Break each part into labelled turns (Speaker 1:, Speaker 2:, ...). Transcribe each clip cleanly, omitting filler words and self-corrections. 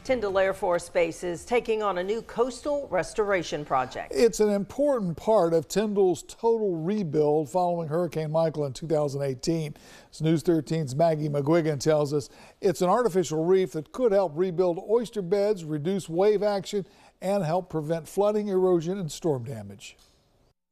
Speaker 1: Tyndall Air Force Base is taking on a new coastal restoration project.
Speaker 2: It's an important part of Tyndall's total rebuild following Hurricane Michael in 2018. As News 13's Maggie McGuigan tells us, it's an artificial reef that could help rebuild oyster beds, reduce wave action, and help prevent flooding, erosion, and storm damage.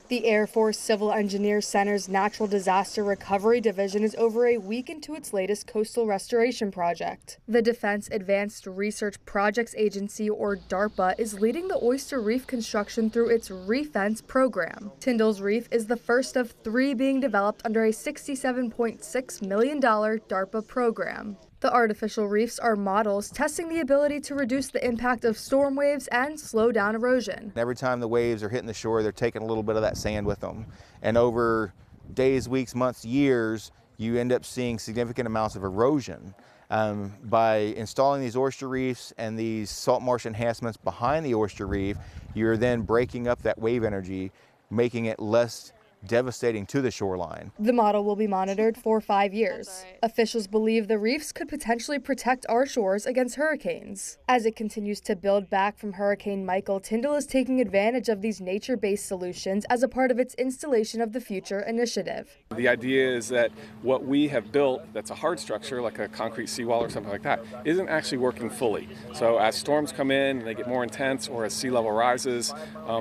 Speaker 3: The Air Force Civil Engineers Center's Natural Disaster Recovery Division is over a week into its latest coastal restoration project. The Defense Advanced Research Projects Agency, or DARPA, is leading the oyster reef construction through its Reefense program. Tyndall's Reef is the first of 3 being developed under a $67.6 million DARPA program. The artificial reefs are models testing the ability to reduce the impact of storm waves and slow down erosion.
Speaker 4: Every time the waves are hitting the shore, they're taking a little bit of that sand with them. And over days, weeks, months, years, you end up seeing significant amounts of erosion. By installing these oyster reefs and these salt marsh enhancements behind the oyster reef, you're then breaking up that wave energy, making it less devastating to the shoreline.
Speaker 3: The model will be monitored for 5 years. Officials believe the reefs could potentially protect our shores against hurricanes. As it continues to build back from Hurricane Michael, Tyndall is taking advantage of these nature-based solutions as a part of its Installation of the Future initiative.
Speaker 5: The idea is that what we have built, that's a hard structure like a concrete seawall or something like that, isn't actually working fully. So as storms come in and they get more intense, or as sea level rises,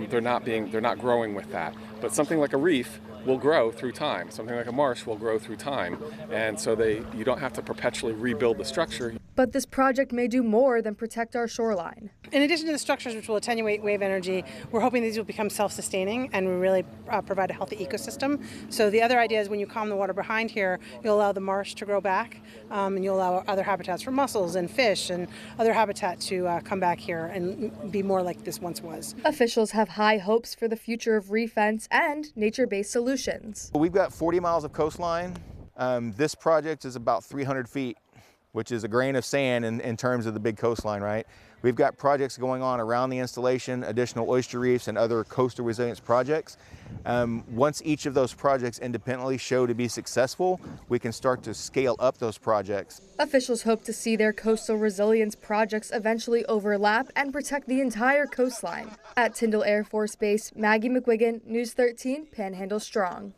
Speaker 5: they're not growing with that. But something like a reef will grow through time. Something like a marsh will grow through time. And so you don't have to perpetually rebuild the structure.
Speaker 3: But this project may do more than protect our shoreline.
Speaker 6: In addition to the structures which will attenuate wave energy, we're hoping these will become self-sustaining and really provide a healthy ecosystem. So the other idea is when you calm the water behind here, you'll allow the marsh to grow back, and you'll allow other habitats for mussels and fish and other habitat to come back here and be more like this once was.
Speaker 3: Officials have high hopes for the future of Reefense and nature-based solutions.
Speaker 4: We've got 40 miles of coastline. This project is about 300 feet, which is a grain of sand in terms of the big coastline, right? We've got projects going on around the installation, additional oyster reefs and other coastal resilience projects. Once each of those projects independently show to be successful, we can start to scale up those projects.
Speaker 3: Officials hope to see their coastal resilience projects eventually overlap and protect the entire coastline. At Tyndall Air Force Base, Maggie McGuigan, News 13, Panhandle Strong.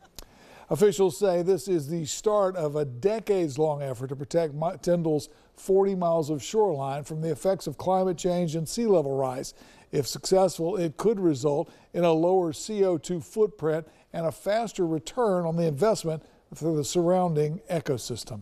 Speaker 2: Officials say this is the start of a decades-long effort to protect Tyndall's 40 miles of shoreline from the effects of climate change and sea level rise. If successful, it could result in a lower CO2 footprint and a faster return on the investment for the surrounding ecosystem.